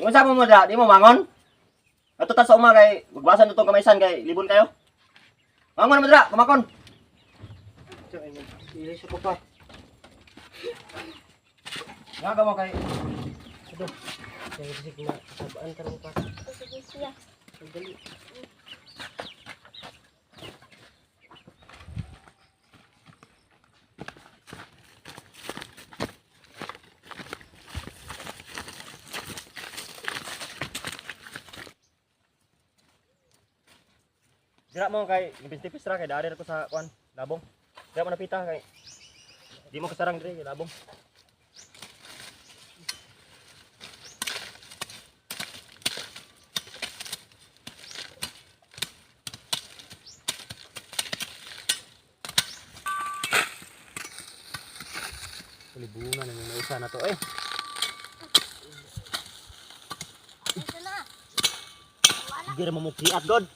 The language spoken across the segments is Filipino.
Unsa mo mo da? Di mo mangon? Ato ta sa uma kay magbasan to kamaysan kay libon kayo. Mangon mo dra, kumakon. Ili sa papa. Nga mo kay Aduh. Saya bisik na sabaan tarong pa. Sige siya. Dali. dira mo kay nipis-tipis ra kay daari ra ko sa kuan, labong. Dira mo napita kay di mo kasarang diri kay labong. Libungan ang nausa na to eh. Ito na. Sige ra mo mukiat god.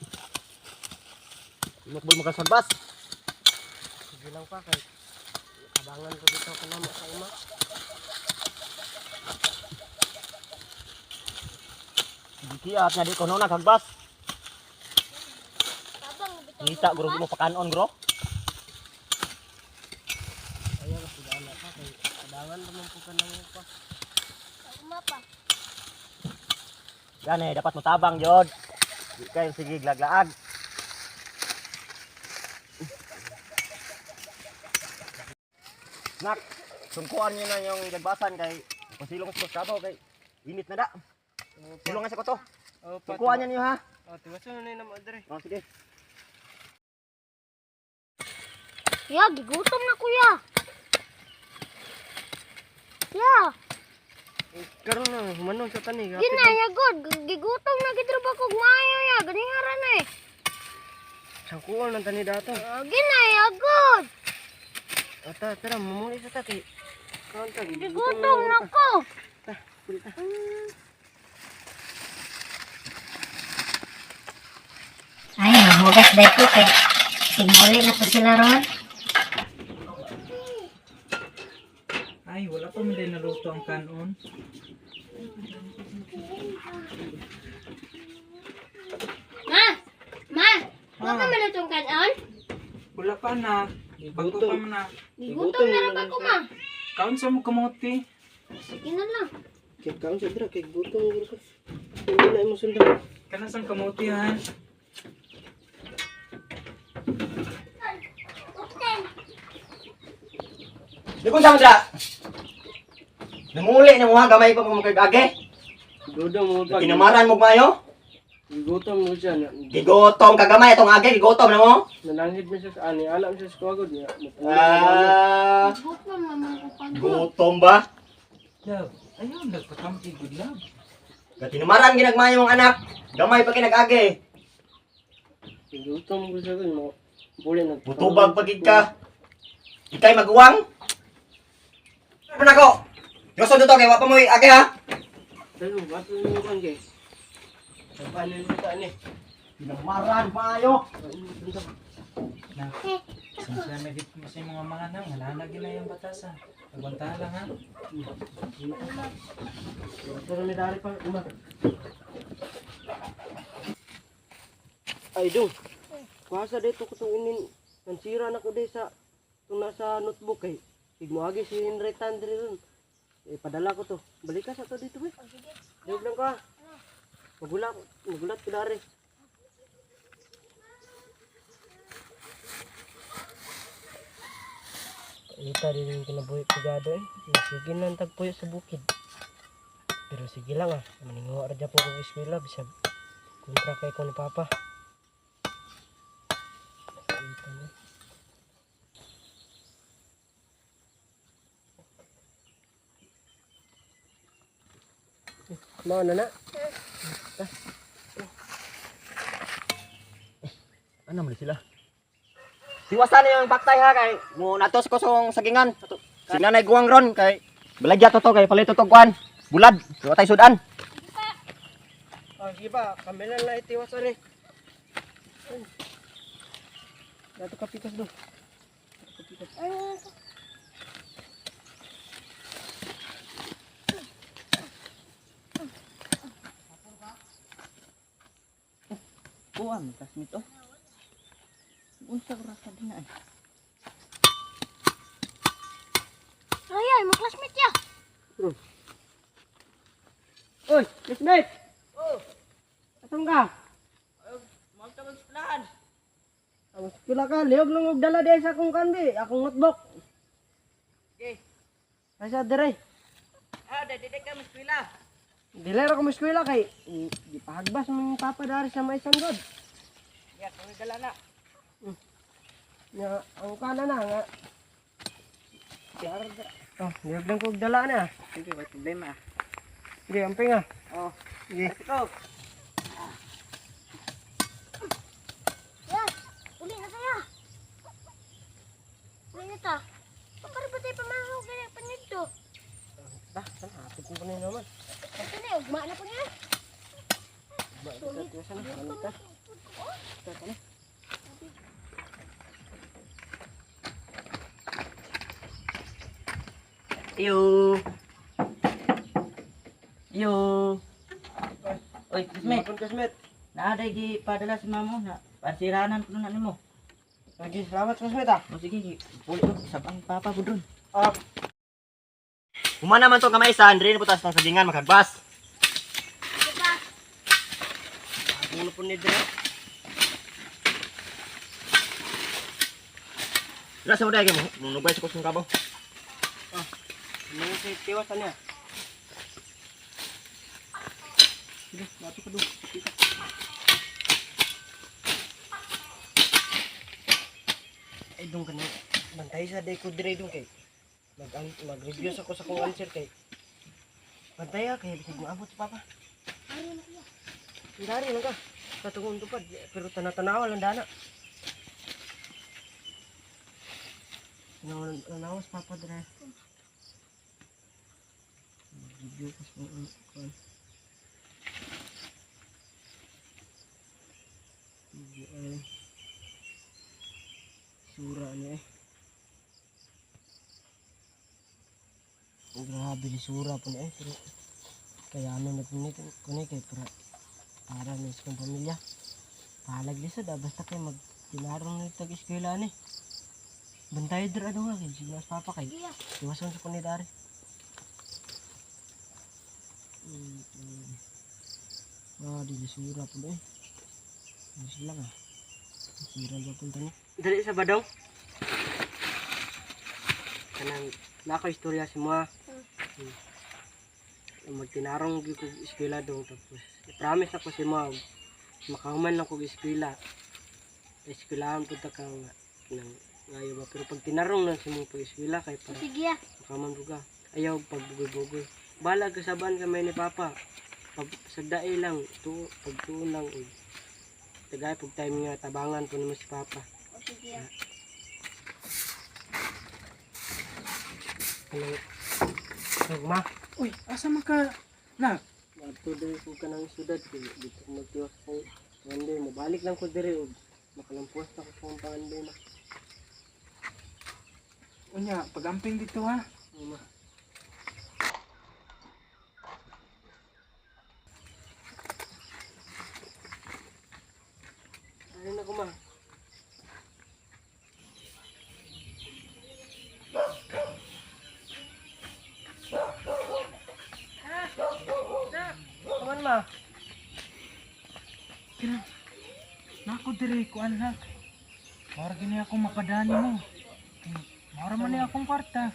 Imok boy makasagbas. Sige lang pa kay abangan ko dito ko namo sa uma. Dikiat nga di ko nuna kagbas. Tabang bitaw. Ngita guro mo pakanon guro. Ayaw ka sila anak pa kay abangan naman po ka nang pa. Umapa. Gani dapat mo tabang jod. Di kay sige glaglaag. Nak, sungkuan niyo na yung gagbasan kay pasilong sa kabo kay init na da. Silong nga sa ko to. Sungkuan niyo ha. Oh, tiwason na namo adre. Oh sige. Ya, gigutom na kuya. Ya, Karon na humanon sa tani. ginaya god. Gigutom na gidro ba kog maayo ya. Ganihara na eh. Sangkuan ng tani dato. Ginaya god. Ata tara mamuli sa taki. Karon ta Gigutom na ko. Ta, kulita. Ay, mahugas dahil ko kay sinuli na po sila ron. Ay, wala pa man din naluto ang kanon. Ma, wala ka malutong kanon? Wala pa na. Bago pa man na. Gigutom na lang ako ma. Kaon sa mo kamote. Sige na lang. Kay kaon sa dra kay gutom guro ka. Hindi na imo sundan. Kana sang kamote ha. Di ko sa dra. Namuli na mo ha gamay pa mo kay age. Gutom mo pa. Kinamaran mo mayo. Gutom mo siya. Gigotom ka gamay atong age gigotom na mo. Nanangid mo siya sa ani. Alam siya sa kuwagod niya. Gutom naman ko pag. Gutom ba? Love, ayaw nagpakampi good love. Tinamaran ginagmayo mong anak. Gamay pa kinag-age. Gutom ko siya mo. Buli na. Butubag pagig ka. Ikay maguwang. Ano na ko? Yoso dito kay wa pa mo age ha. Pero bato mo kan kay. Paano dito ani? Tinamaran payo. Na, sinsa na dito mo sa mga nang, halana gina yung batasan. Pagbantahan lang ha. Pero may dari pa uma. Ay dong. Kuasa dito ko tong inin. Nansira na ko di sa tong nasa notebook kay. Igmoagi si Henry Tandri ron. Padala ko to. Balik ka sa to dito be. Diog lang ka. Magulat ko dari. Ita din yung kinabuhi pagado eh. Sige lang tagpuyo sa bukid. Pero sige lang ah. Maningawa radya po kong eskwela. Bisag kontra kay ko ni Papa. Ita na. Mau na na. Ano man sila? Siwasan na yung baktay ha kay mo natos ko song sagingan. Si nanay guwang ron kay balagya to kay palito to kuan. Bulad, wa tay sudan. Ah, sige ba? Kami lang na itiwasan eh. Dato kapikas do. Classmate oh. Unsa ra ka din ay? Raya, mo classmate ya. Oy, classmate. Oh. Atong ka? Ang pila ka, liog lang og dala di sa akong kandi, akong notebook. Okay. Asa dire? Dili ra ko eskwela kay gipahagbas mo yung papa dari sa may sanggod. Ya, kami dala na. Ya, ang kana na nga. Oh, liog lang ko og dala na. Sige, may problema. Sige, amping ah. Oh, sige. Let's go. Ya, uli na saya. Uli na ta. Para ba tayo pamahog kaya panito? Dah, sana hapit mo na naman. Ito na, ugma na po niya. Bakit sana ano ka? Sana. Yo. Yo. Oy, Kismet. Mapun kasmet. Naada gi padala si mamo na pasiranan ko na nimo. Lagi selamat kasmet ah. O sige, puli ko sabang papa ko dun. Ah, Humana man to kamay sa Andre na putas tong sagingan makagbas. ano pun ni dire? Dira sa mo dai mo nubay sa kusong kabaw. Ano si tiwasan niya? Sige, nato ka doon. Ay, doon ka na. Bantay sa day ko dire doon kay. Mag-review ako sa kong answer kay. Bantay kay bisig maabot si Papa. Dari lang ka. Katungong tupad. Pero tanatanawa lang dana. Nanawas Papa dire. Mag-review ko sa kong answer. Sura niya eh. Oh, grabe di sura po niya eh. Pero kaya ano na punit ko na kay para na sa kong pamilya. Pahalag lisod ah. Basta kayo mag-tinarong na tag-eskwela ni. Bantay dira daw nga. Sige mas Papa kay. Iwasan sa kunidari. Ah, di sura po niya eh. Ano sila nga? Sira ba punta niya? Dali sa badong? Kanang naka-istorya si mga magtinarong ko eskwela doon tapos i-promise ako si mga makahuman lang kong eskwela eskwelahan punta ka nga ngayon ba pero pag tinarong lang si mga eskwela kay para Sige ya. makahuman ko ka ayaw pagbugoy-bugoy balag kasabahan kamay ni Papa pag sagdai lang pagtuon lang tagay pag time nga tabangan po naman si Papa. Sige ya. Ma, Uy, asa man ka? Na, ato din ko ka ng sudad dito ko magtiwas ko panganday mo balik lang ko dire og makalampuas na ko sa panganday na. unya, pagamping dito ha. Ma. Ayun ako ma. Kaman ma. Nako diri kuan ha. Mara gini ako mapadani mo. Mara man ni akong kwarta.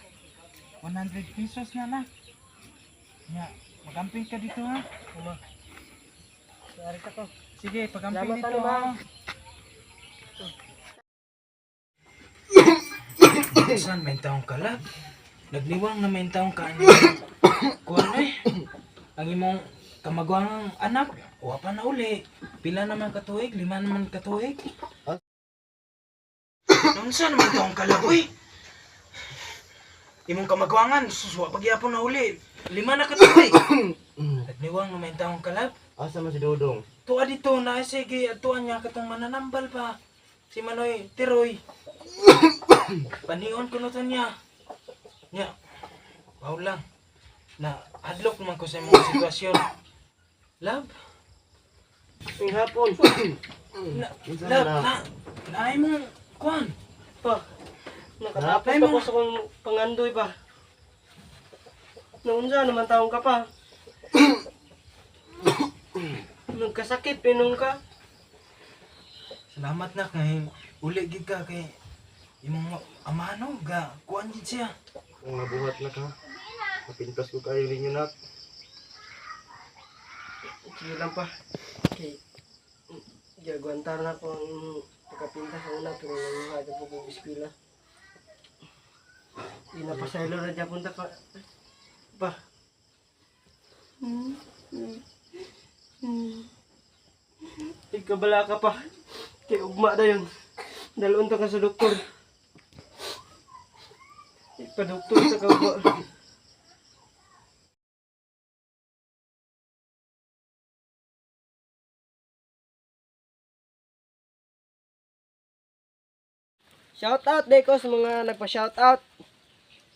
100 pesos na. Nya, magamping ka dito ha. Ma. Sorry ka to. Sige, pagamping Salamat, dito ano, ha. Saan may taong kalab? Nagliwang na may taong kaano. Kuan eh. Ang imong kamagwang anak, wa pa na uli. Pila naman katuig, 5 naman katuig. Nung saan naman taong kalab, uy? Imong kamagwangan, suswa pagyapon na uli. 5 na katuig. Nagliwang na may taong kalab. Asa man si Dudong? Tuwa dito na sige atuan niya katong mananambal pa. Si Manoy Tiroy. Panion ko na to niya. Nya. Wow lang. Na hadlok naman ko sa mga sitwasyon. Love. Ng hapon. Naay mo, kuan. Pa, nakatapos ako sa kong pangandoy pa. Naunsa naman taong ka pa. Nagkasakit, pinong ka. Salamat na kay uli gid ka kay imong amano ga kuan gid siya. Kung nabuhat na ka, mapintas ko kayo ninyo nak. Sige lang pa. Okay. Gagwantar na ko ang pagkapinta sa una pero nangyari po kong eskwela. Di na pa sa ilo na dyan punta pa. Pa. Ikabala ka pa. Kay ugma na yun. Dalon ta ka sa doktor. Ipa-doktor sa kaugma. Shoutout Deko sa mga nagpa-shoutout.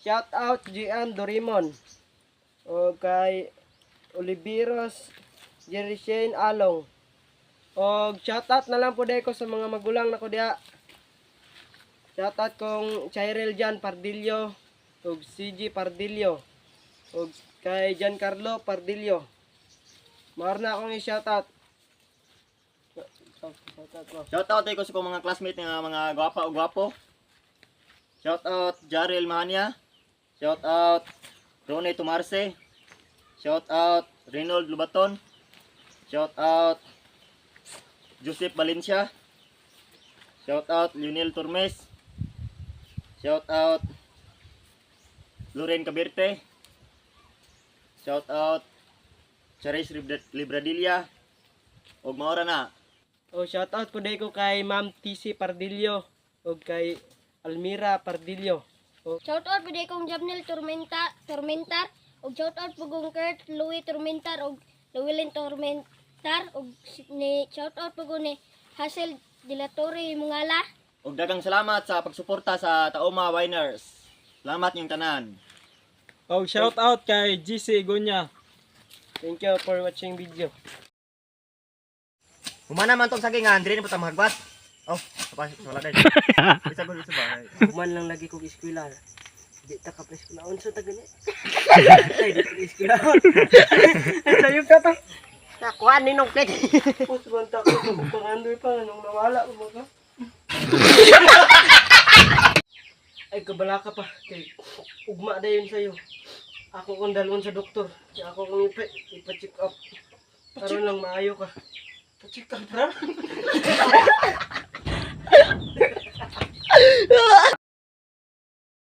Shoutout Gian Dorimon. O kay Oliveros Jerry Shane Along. O shoutout na lang po Deko sa mga magulang na ko diha. Shoutout kong Chirel Jan Pardillo o CG Pardillo o kay Giancarlo Pardillo. Mahar na akong i-shoutout. Shoutout ko sa kong mga classmate nga mga gwapa o gwapo. Shoutout Jarel Mahania. Shoutout Ronnie Tumarse. Shoutout Reynold Lubaton. Shoutout Joseph Valencia. Shoutout Lionel Turmes. Shoutout Loren Caberte. Shoutout Charis Libradilla. Og maora na. O shoutout po Deko kay Ma'am TC Pardillo o kay Almira Pardillo. Shoutout po kong Jabnel Tormentar ug shoutout po kong Kurt Louis Tormentar ug Llewellyn Tormentar ug ni shoutout po ko ni Hazel Dilatore Mungala. Og daghang salamat sa pagsuporta sa Taoma Winers. Salamat yung tanan. O shoutout kay GC Gunya. Thank you for watching video. Humana man tong sagingan, diri na po ta mahagbas. Oh, wala din. Isa ko sa bahay. Kuman lang lagi kong eskwela. Di ta ka preskwela. Unsa ta gani? Ay, di ka eskwela. Sayo ka ta. Nakuha ni nung plate. Pus banta ko kung pangandoy pa nung nawala ko mga. Ay kabala ka pa kay ugma dayon sayo. Ako kung dalon sa doktor. Kaya ako kung ipa-check up. Karon lang maayo ka. Pa-check up ra.